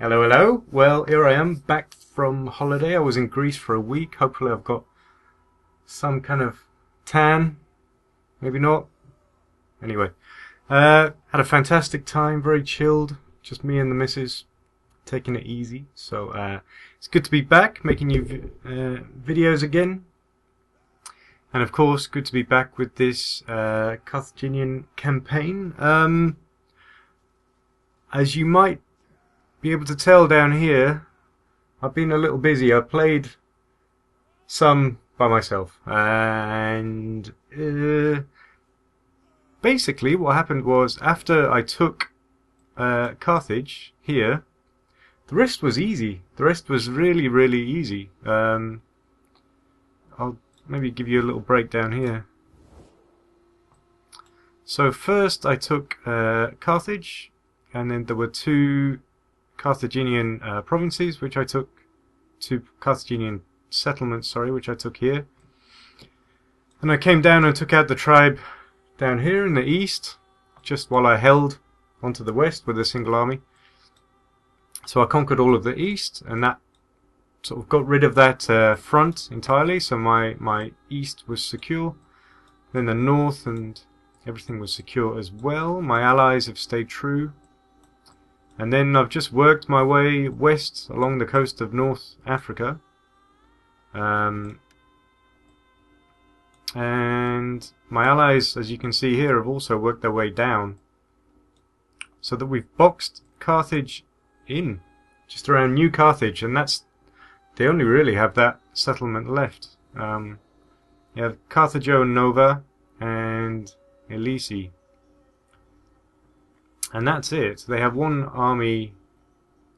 Hello, hello. Well, here I am, back from holiday. I was in Greece for a week. Hopefully I've got some kind of tan. Maybe not. Anyway, had a fantastic time, very chilled. Just me and the missus, taking it easy. So it's good to be back, making you videos again. And of course, good to be back with this Carthaginian campaign. As you might be able to tell down here, I've been a little busy. I played some by myself, and basically what happened was, after I took Carthage here, the rest was easy. The rest was really, really easy. I'll maybe give you a little breakdown here. So first I took Carthage, and then there were two Carthaginian provinces, which I took, two Carthaginian settlements, sorry, which I took here. And I came down and took out the tribe down here in the east, just while I held onto the west with a single army. So I conquered all of the east, and that sort of got rid of that front entirely, so my east was secure. Then the north and everything was secure as well. My allies have stayed true. And then I've just worked my way west along the coast of North Africa. And my allies, as you can see here, have also worked their way down. So that we've boxed Carthage in, just around New Carthage, and they only really have that settlement left. You have Carthago Nova and Elisi. And that's it. They have one army,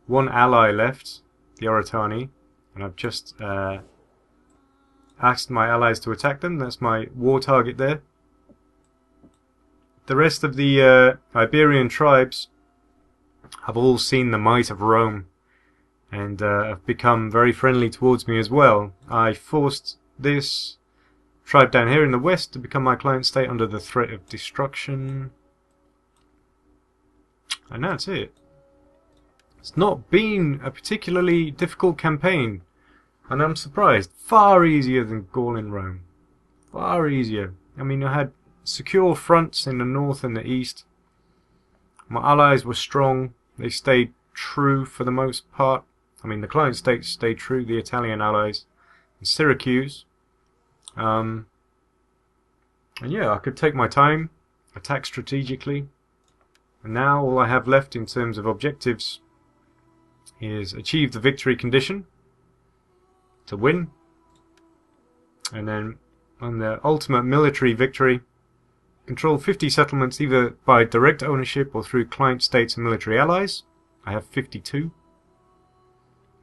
one ally left, the Oratani, and I've just asked my allies to attack them. That's my war target there. The rest of the Iberian tribes have all seen the might of Rome and have become very friendly towards me as well. I forced this tribe down here in the west to become my client state under the threat of destruction. And that's it. It's not been a particularly difficult campaign, and I'm surprised. Far easier than Gaul in Rome. Far easier. I mean, I had secure fronts in the north and the east. My allies were strong. They stayed true for the most part. I mean, the client states stayed true, the Italian allies, in Syracuse. And yeah, I could take my time, attack strategically. And now all I have left in terms of objectives is achieve the victory condition to win. And then on the ultimate military victory, control 50 settlements either by direct ownership or through client states and military allies. I have 52. And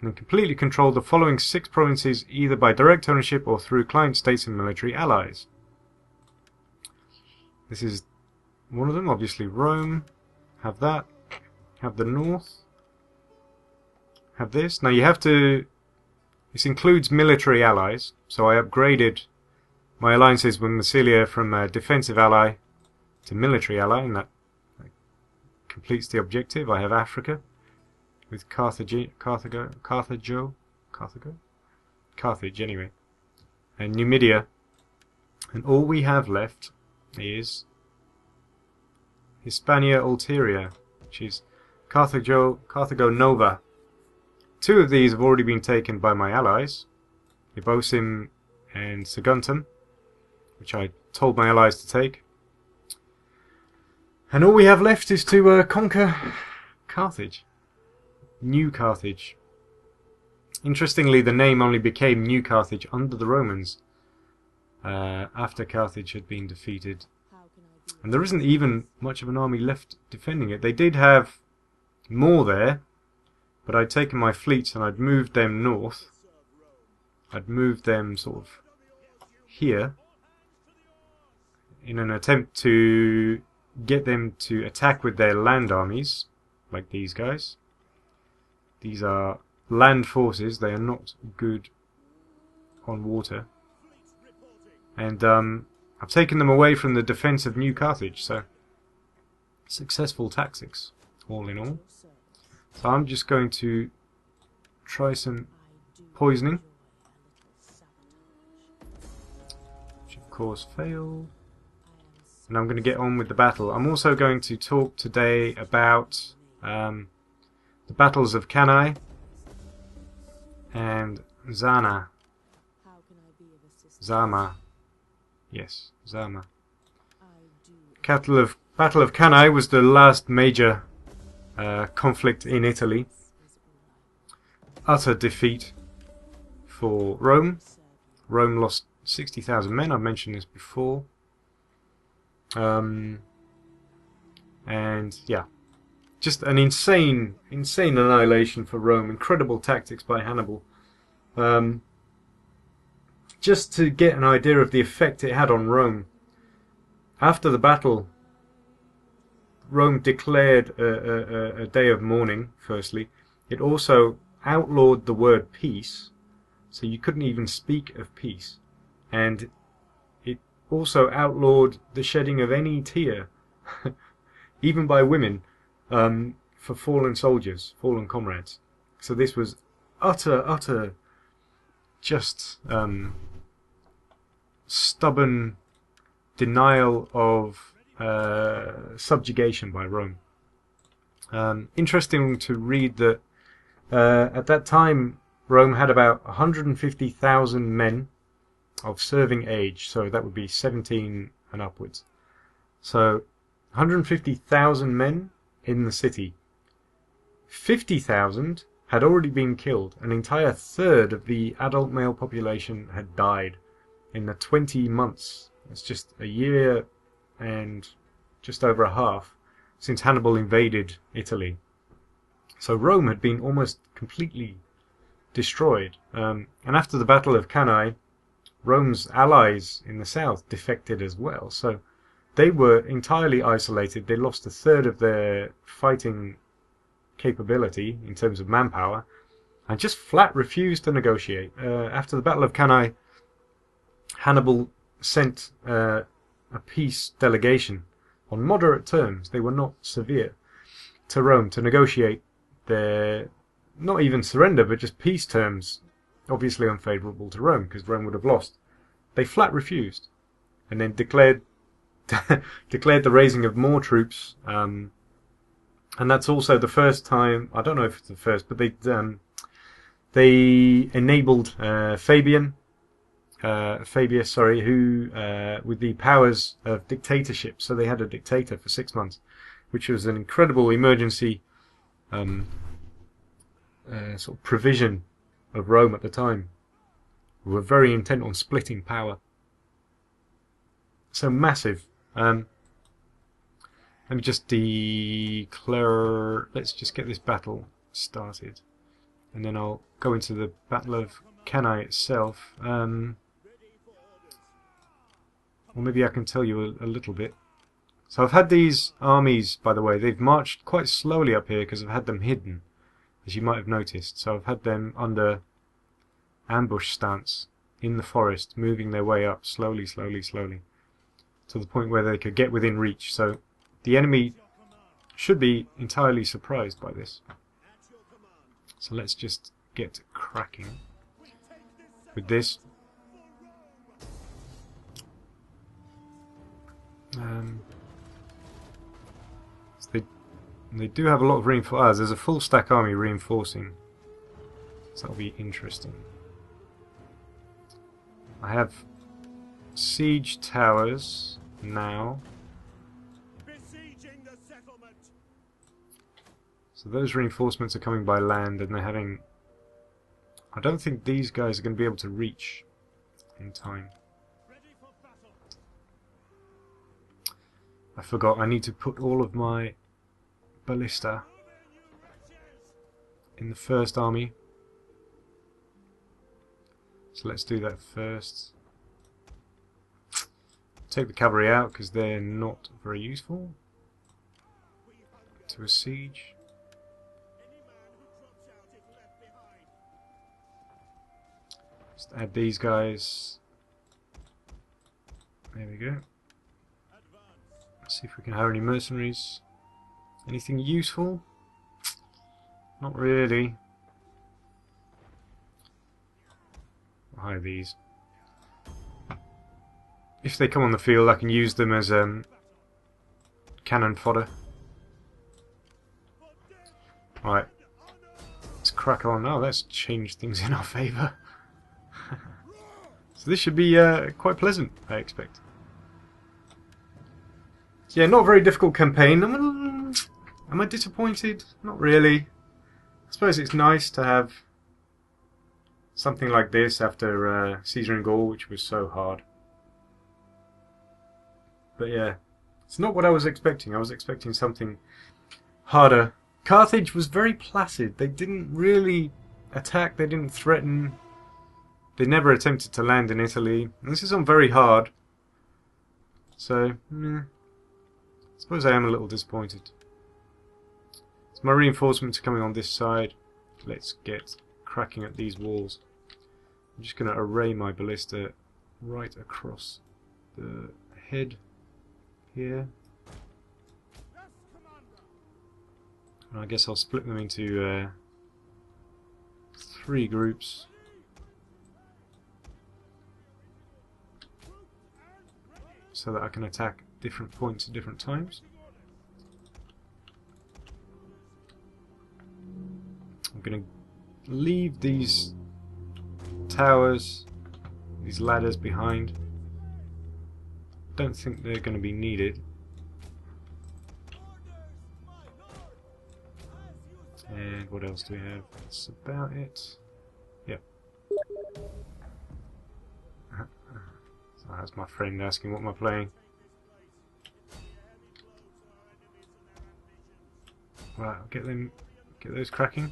then completely control the following 6 provinces either by direct ownership or through client states and military allies. This is one of them, obviously Rome. Have that. Have the north. Have this. Now you have to... This includes military allies. So I upgraded my alliances with Massilia from a defensive ally to military ally, and that completes the objective. I have Africa with Carthage anyway, and Numidia, and all we have left is Hispania Ulterior, which is Carthago Nova. 2 of these have already been taken by my allies, Ibosim and Saguntum, which I told my allies to take. And all we have left is to conquer Carthage. New Carthage. Interestingly, the name only became New Carthage under the Romans after Carthage had been defeated. And there isn't even much of an army left defending it. They did have more there, but I'd taken my fleets and I'd moved them north. I'd moved them sort of here in an attempt to get them to attack with their land armies, like these guys. These are land forces. They are not good on water. And I've taken them away from the defense of New Carthage, so successful tactics, all in all. So I'm just going to try some poisoning, which of course failed. And I'm going to get on with the battle. I'm also going to talk today about the battles of Cannae and Zama. Yes, Zama. Battle of Cannae was the last major conflict in Italy. Utter defeat for Rome. Rome lost 60,000 men. I've mentioned this before. And yeah, just an insane annihilation for Rome. Incredible tactics by Hannibal. Just to get an idea of the effect it had on Rome. After the battle, Rome declared a day of mourning, firstly. It also outlawed the word peace, so you couldn't even speak of peace. And it also outlawed the shedding of any tear, even by women, for fallen soldiers, fallen comrades. So this was utter, just stubborn denial of subjugation by Rome. Interesting to read that at that time Rome had about 150,000 men of serving age, so that would be 17 and upwards. So 150,000 men in the city. 50,000 had already been killed. An entire third of the adult male population had died in the 20 months. It's just a year and just over a half since Hannibal invaded Italy. So Rome had been almost completely destroyed. And after the Battle of Cannae, Rome's allies in the south defected as well. So they were entirely isolated. They lost a third of their fighting capability in terms of manpower and just flat refused to negotiate. After the Battle of Cannae, Hannibal sent a peace delegation on moderate terms, they were not severe, to Rome to negotiate their, not even surrender, but just peace terms, obviously unfavourable to Rome, because Rome would have lost. They flat refused, and then declared the raising of more troops, and that's also the first time, I don't know if it's the first, but they enabled Fabius, who with the powers of dictatorship. So they had a dictator for 6 months, which was an incredible emergency sort of provision of Rome at the time. We were very intent on splitting power. So massive. Let me just declare. Let's just get this battle started, and then I'll go into the Battle of Cannae itself. Or maybe I can tell you a little bit. So I've had these armies, by the way, they've marched quite slowly up here because I've had them hidden, as you might have noticed. So I've had them under ambush stance in the forest, moving their way up slowly, to the point where they could get within reach. So the enemy should be entirely surprised by this. So let's just get cracking with this. So they do have a lot of reinforcements. There's a full stack army reinforcing, so that'll be interesting. I have siege towers now, so those reinforcements are coming by land, and they're having. I don't think these guys are going to be able to reach in time. I forgot, I need to put all of my ballista in the first army. So let's do that first. Take the cavalry out because they're not very useful to a siege. Just add these guys. There we go. See if we can hire any mercenaries. Anything useful? Not really. I'll hide these. If they come on the field, I can use them as cannon fodder. Right. Let's crack on. Oh, let's change things in our favour. So this should be quite pleasant, I expect. So yeah, not a very difficult campaign. Am I disappointed? Not really. I suppose it's nice to have something like this after Caesar and Gaul, which was so hard. But yeah, it's not what I was expecting. I was expecting something harder. Carthage was very placid. They didn't really attack, they didn't threaten. They never attempted to land in Italy. And this is on very hard. So, I suppose I am a little disappointed. So my reinforcements are coming on this side. Let's get cracking at these walls. I'm just going to array my ballista right across the head here. And I guess I'll split them into 3 groups. So that I can attack different points at different times. I'm going to leave these towers, these ladders behind. Don't think they're going to be needed. And what else do we have? That's about it. Yep. So that's my friend asking what am I playing. Right, I'll get those cracking.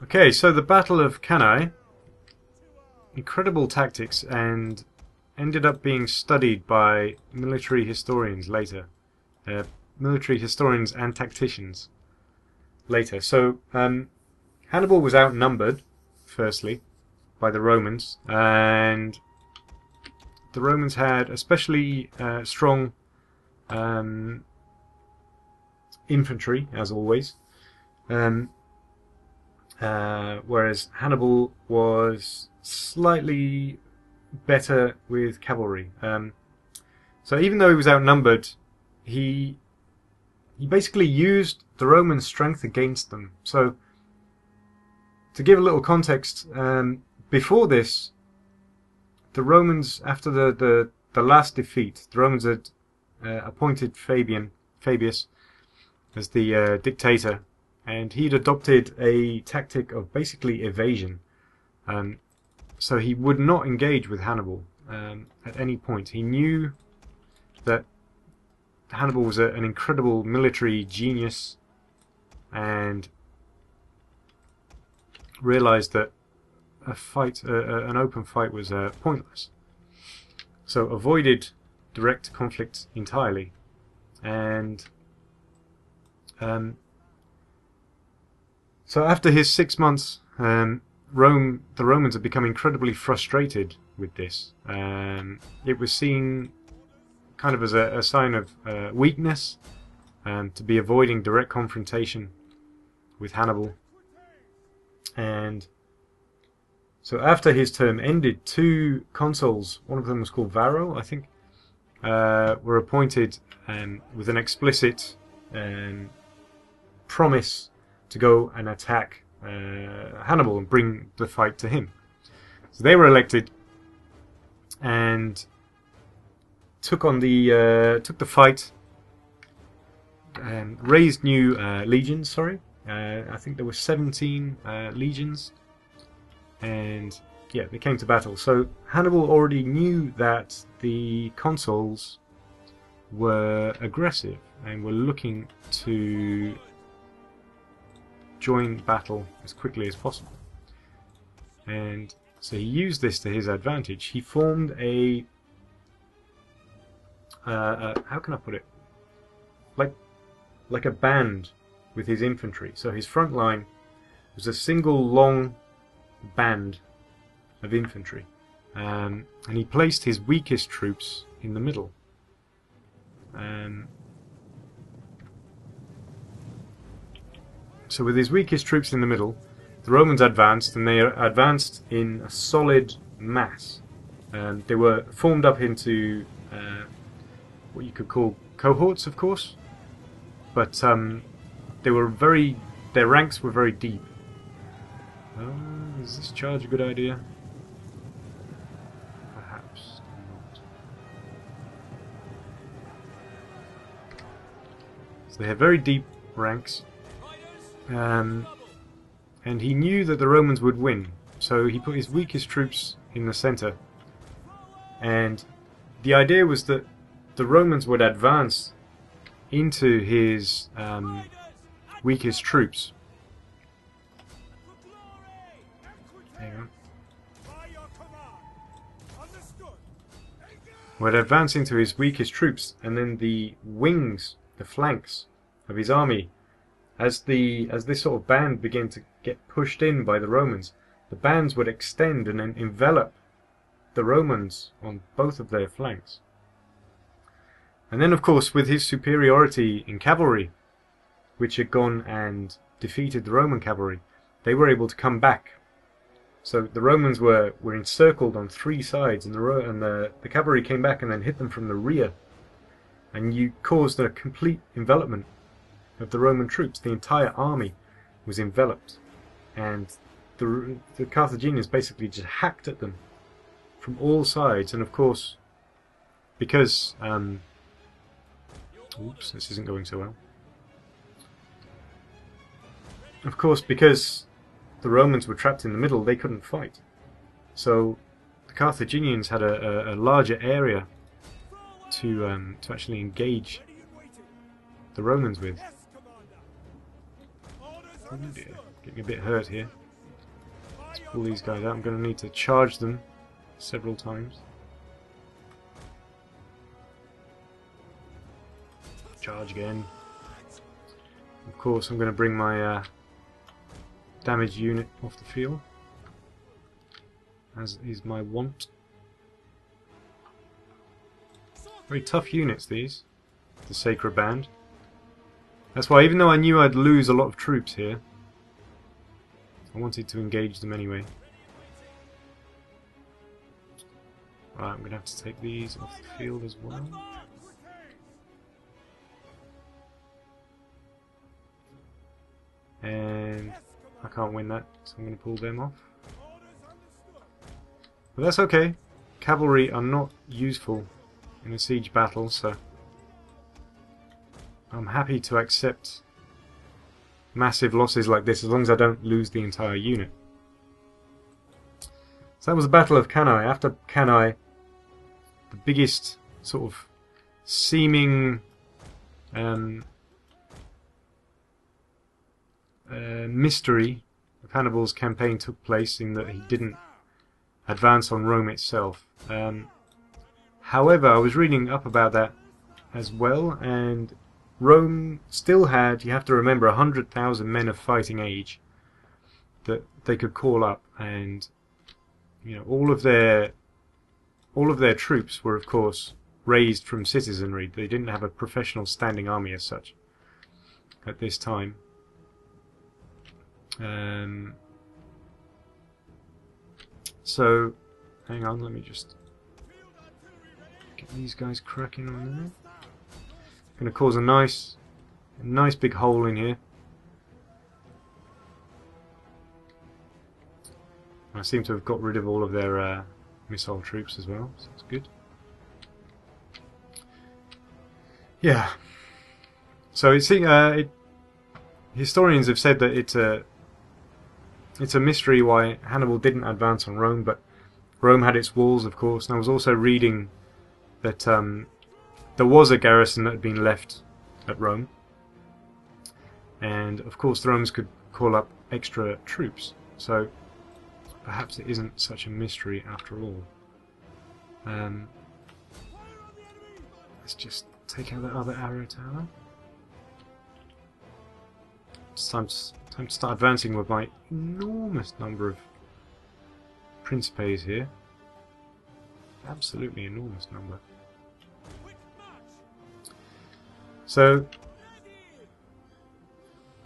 Okay, so the Battle of Cannae, incredible tactics, and ended up being studied by military historians later. Military historians and tacticians later. So Hannibal was outnumbered, firstly, by the Romans, and the Romans had especially strong infantry, as always, whereas Hannibal was slightly better with cavalry. So even though he was outnumbered, he basically used the Roman strength against them. So to give a little context, before this, the Romans, after the last defeat, the Romans had appointed Fabius as the dictator, and he'd adopted a tactic of basically evasion. So he would not engage with Hannibal at any point. He knew that Hannibal was an incredible military genius, and realized that an open fight was pointless. So avoided direct conflict entirely, and so after his 6 months, the Romans had become incredibly frustrated with this. It was seen kind of as a sign of weakness, to be avoiding direct confrontation with Hannibal. And so after his term ended, 2 consuls, one of them was called Varro, I think, were appointed with an explicit promise to go and attack Hannibal and bring the fight to him. So they were elected and took the fight and raised new legions. Sorry, I think there were 17 legions, and yeah, they came to battle. So Hannibal already knew that the consuls were aggressive and were looking to join battle as quickly as possible, and so he used this to his advantage. He formed a how can I put it? Like a band with his infantry. So his front line was a single long band of infantry, and he placed his weakest troops in the middle. So with his weakest troops in the middle, the Romans advanced, and they advanced in a solid mass. They were formed up into what you could call cohorts, of course, but their ranks were very deep. Is this charge a good idea? Perhaps not. So they had very deep ranks, and he knew that the Romans would win, so he put his weakest troops in the center. And the idea was that the Romans would advance into his weakest troops. Hang on. Would advance into his weakest troops, and then the wings, the flanks of his army, as this sort of band began to get pushed in by the Romans, the bands would extend and then envelop the Romans on both of their flanks. And then, of course, with his superiority in cavalry, which had gone and defeated the Roman cavalry, they were able to come back. So the Romans were encircled on three sides, and the cavalry came back and then hit them from the rear. And you caused a complete envelopment of the Roman troops. The entire army was enveloped, and the Carthaginians basically just hacked at them from all sides. And of course, because oops, this isn't going so well. Of course, because the Romans were trapped in the middle, they couldn't fight. So the Carthaginians had a larger area to actually engage the Romans with. Oh dear, getting a bit hurt here. Let's pull these guys out. I'm going to need to charge them several times. Charge again. Of course, I'm going to bring my damaged unit off the field, as is my wont. Very tough units, these. The Sacred Band. That's why, even though I knew I'd lose a lot of troops here, I wanted to engage them anyway. Right, I'm going to have to take these off the field as well. And I can't win that, so I'm going to pull them off. But that's okay. Cavalry are not useful in a siege battle, so I'm happy to accept massive losses like this as long as I don't lose the entire unit. So that was the Battle of Cannae. After Cannae, the biggest sort of seeming mystery of Hannibal's campaign took place, in that he didn't advance on Rome itself. However, I was reading up about that as well, and Rome still had, you have to remember, 100,000 men of fighting age that they could call up, and you know, all of their troops were, of course, raised from citizenry. They didn't have a professional standing army as such at this time. So, hang on, let me just get these guys cracking on there. Going to cause a nice big hole in here. I seem to have got rid of all of their missile troops as well, so that's good. Yeah. So historians have said that it's a mystery why Hannibal didn't advance on Rome, but Rome had its walls, of course. And I was also reading that there was a garrison that had been left at Rome, and of course the Romans could call up extra troops. So perhaps it isn't such a mystery after all. Let's just take out that other arrow tower. It's time to start advancing with my enormous number of Principes here. Absolutely enormous number. So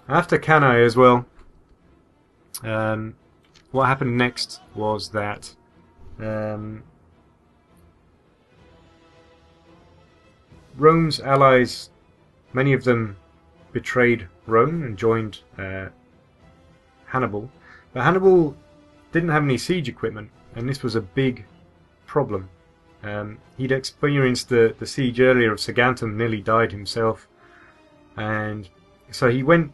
after Cannae as well, what happened next was that Rome's allies, many of them betrayed Rome and joined Hannibal. But Hannibal didn't have any siege equipment, and this was a big problem. He'd experienced the siege earlier of Saguntum, nearly died himself, and so he went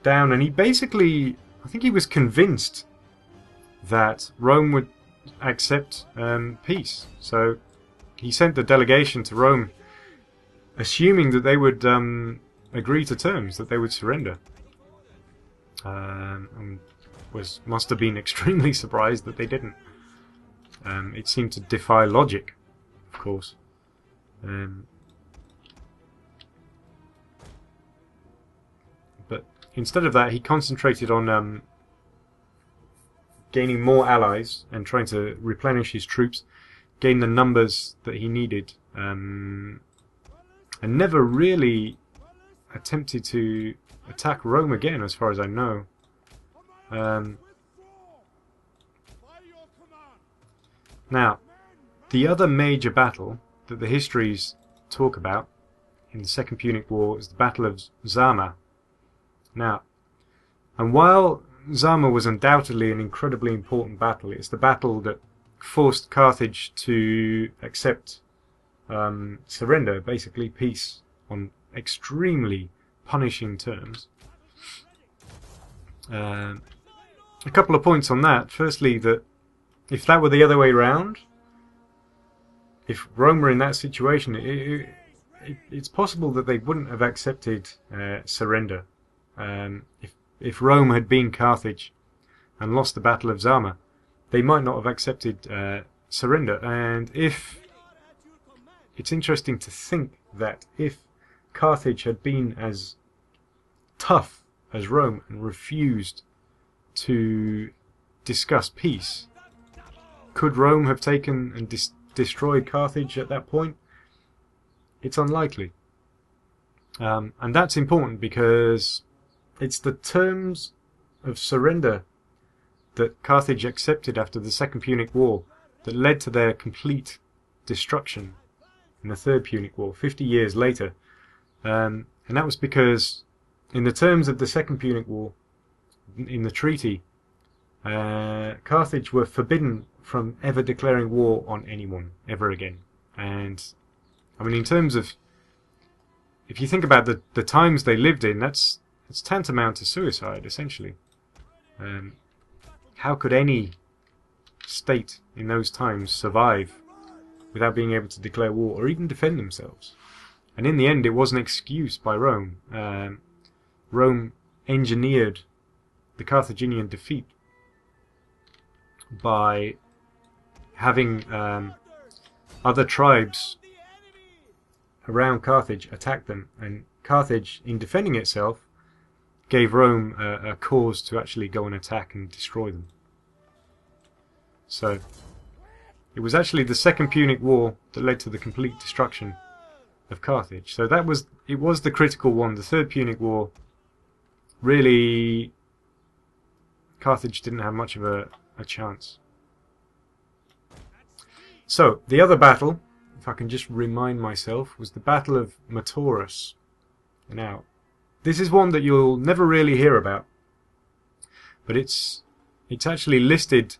down and he basically, I think he was convinced that Rome would accept peace. So he sent the delegation to Rome assuming that they would agree to terms, that they would surrender. And must have been extremely surprised that they didn't. It seemed to defy logic, of course. But instead of that, he concentrated on gaining more allies and trying to replenish his troops, gain the numbers that he needed, and never really attempted to attack Rome again, as far as I know. Now, the other major battle that the histories talk about in the Second Punic War is the Battle of Zama. Now, and while Zama was undoubtedly an incredibly important battle, it's the battle that forced Carthage to accept surrender, basically peace, on extremely punishing terms. A couple of points on that. Firstly, that if that were the other way round, if Rome were in that situation, it's possible that they wouldn't have accepted surrender. If Rome had been Carthage and lost the Battle of Zama, they might not have accepted surrender. And it's interesting to think that if Carthage had been as tough as Rome and refused to discuss peace, could Rome have taken and destroyed Carthage at that point? It's unlikely. And that's important because it's the terms of surrender that Carthage accepted after the Second Punic War that led to their complete destruction in the Third Punic War, 50 years later. And that was because in the terms of the Second Punic War, in the treaty, Carthage were forbidden from ever declaring war on anyone ever again. And I mean, in terms of, if you think about the times they lived in, it's tantamount to suicide, essentially. How could any state in those times survive without being able to declare war or even defend themselves? And in the end, it was an excuse by Rome. Rome engineered the Carthaginian defeat by having other tribes around Carthage attack them, and Carthage, in defending itself, gave Rome a cause to actually go and attack and destroy them. So it was actually the Second Punic War that led to the complete destruction of Carthage. So it was the critical one. The Third Punic War, really, Carthage didn't have much of a chance. So the other battle, if I can just remind myself, was the Battle of Metaurus. Now, this is one that you'll never really hear about, but it's actually listed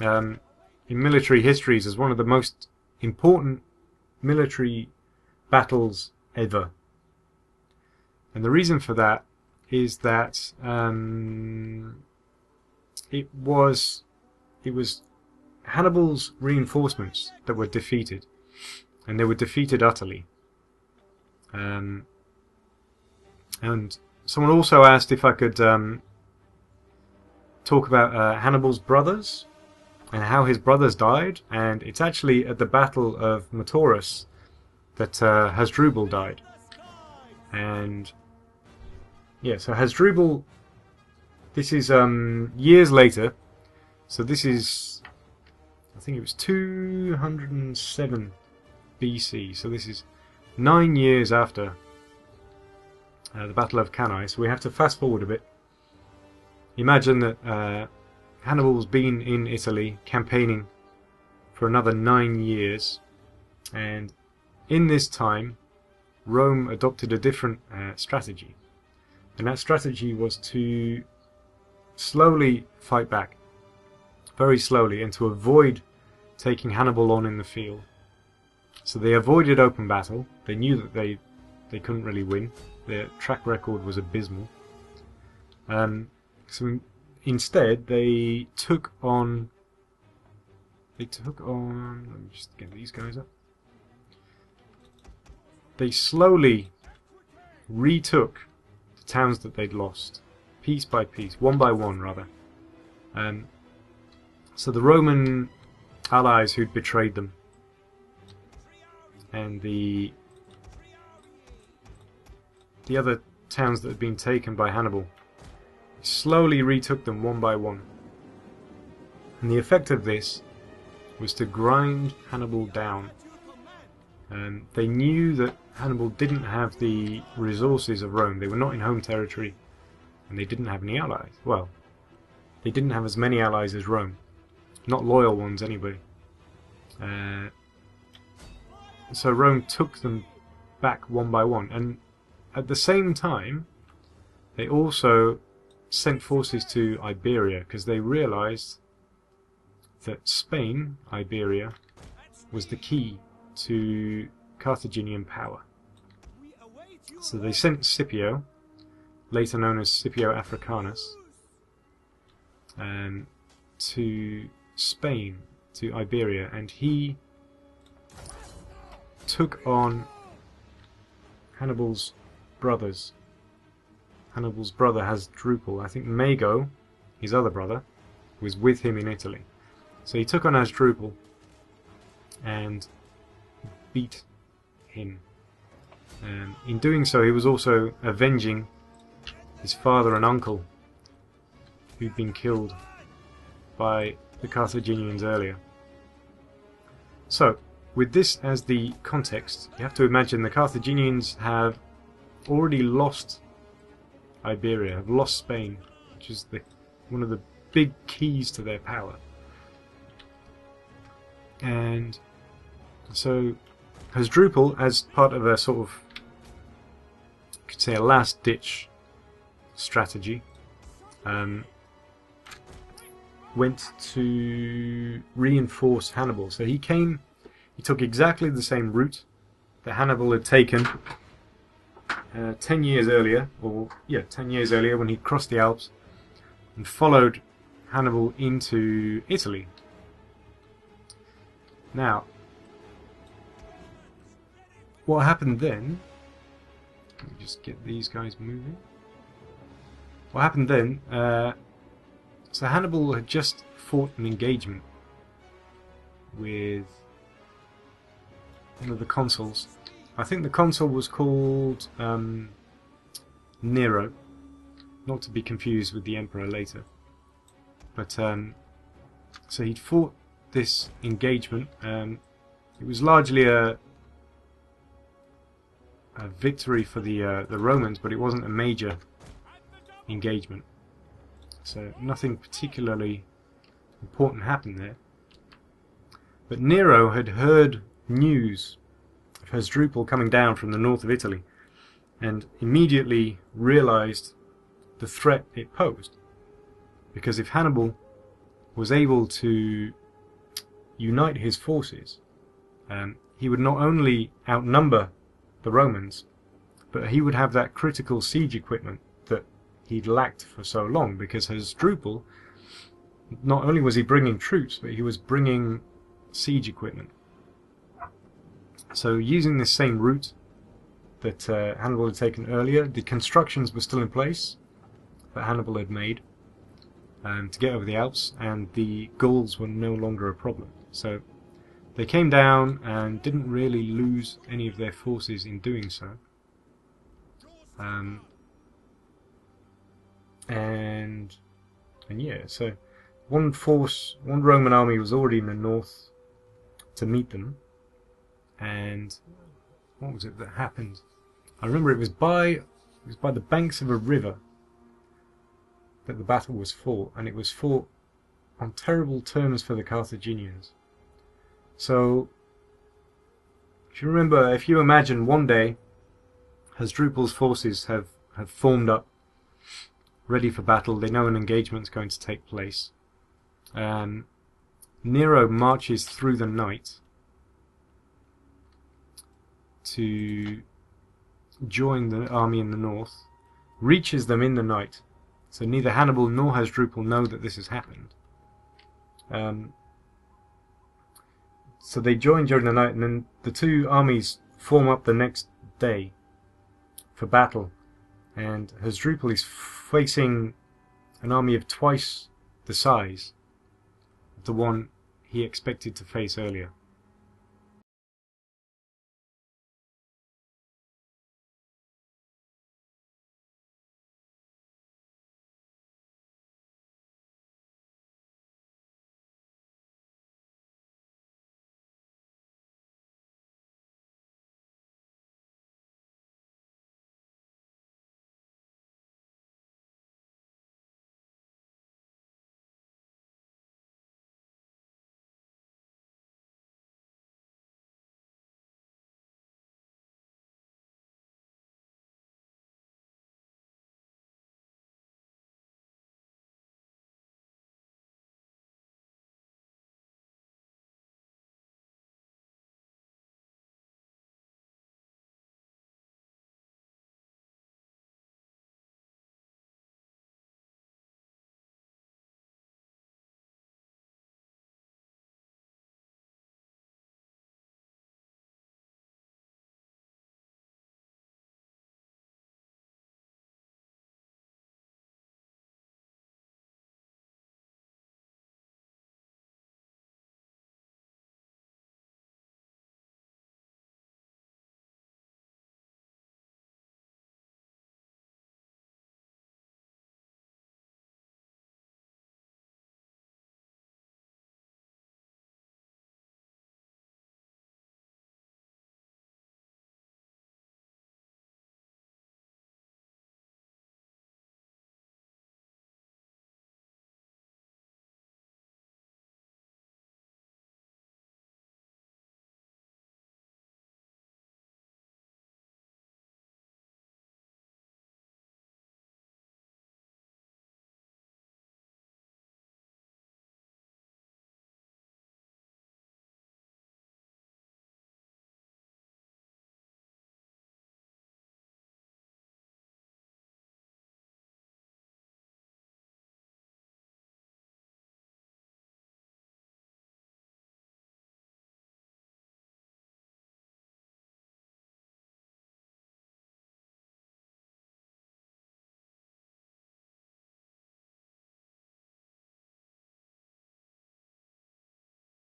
in military histories as one of the most important military battles ever. And the reason for that is that it was Hannibal's reinforcements that were defeated, and they were defeated utterly. And someone also asked if I could talk about Hannibal's brothers and how his brothers died, and it's actually at the Battle of Metaurus that Hasdrubal died. And yeah, so Hasdrubal, this is years later, so this is, I think it was 207 BC, so this is 9 years after the Battle of Cannae. So we have to fast forward a bit. Imagine that Hannibal's been in Italy campaigning for another 9 years, and in this time Rome adopted a different strategy, and that strategy was to slowly fight back, very slowly, and to avoid taking Hannibal on in the field. So they avoided open battle. They knew that they couldn't really win. Their track record was abysmal. So instead they took on... let me just get these guys up. They slowly retook the towns that they'd lost, piece by piece, one by one rather. So the Roman allies who'd betrayed them, and the other towns that had been taken by Hannibal, slowly retook them one by one. And the effect of this was to grind Hannibal down. They knew that Hannibal didn't have the resources of Rome. They were not in home territory, and they didn't have any allies. Well, they didn't have as many allies as Rome. Not loyal ones, anyway. So Rome took them back one by one, and at the same time they also sent forces to Iberia, because they realized that Spain, Iberia, was the key to Carthaginian power. So they sent Scipio, later known as Scipio Africanus, to Spain, to Iberia, and he took on Hannibal's brothers. Hannibal's brother has Drupal. I think Mago, his other brother, was with him in Italy. So he took on Asdrubal and beat him. In doing so, he was also avenging his father and uncle, who'd been killed by the Carthaginians earlier. So, with this as the context, you have to imagine the Carthaginians have already lost Iberia, have lost Spain, which is one of the big keys to their power. And so Hasdrubal, as part of a sort of, you could say, a last-ditch strategy, went to reinforce Hannibal. So he took exactly the same route that Hannibal had taken 10 years earlier, 10 years earlier when he crossed the Alps and followed Hannibal into Italy. Now, what happened then, let me just get these guys moving. What happened then, so Hannibal had just fought an engagement with one of the consuls. I think the consul was called Nero, not to be confused with the emperor later. But so he'd fought this engagement. It was largely a victory for the Romans, but it wasn't a major engagement. So nothing particularly important happened there. But Nero had heard news of Hasdrubal coming down from the north of Italy, and immediately realized the threat it posed. Because if Hannibal was able to unite his forces, he would not only outnumber the Romans, but he would have that critical siege equipment that he'd lacked for so long, because Hasdrubal, not only was he bringing troops, but he was bringing siege equipment. So using this same route that Hannibal had taken earlier, the constructions were still in place that Hannibal had made to get over the Alps, and the Gauls were no longer a problem. So they came down and didn't really lose any of their forces in doing so. And yeah, so one Roman army was already in the north to meet them. And what was it that happened? I remember it was by It was by the banks of a river that the battle was fought, and it was fought on terrible terms for the Carthaginians. So, if you imagine one day, Hasdrubal's forces have formed up, ready for battle. They know an engagement's going to take place. Nero marches through the night to join the army in the north, reaches them in the night. So neither Hannibal nor Hasdrubal know that this has happened. So they join during the night, and then the two armies form up the next day for battle. And Hasdrubal is facing an army of twice the size of the one he expected to face earlier.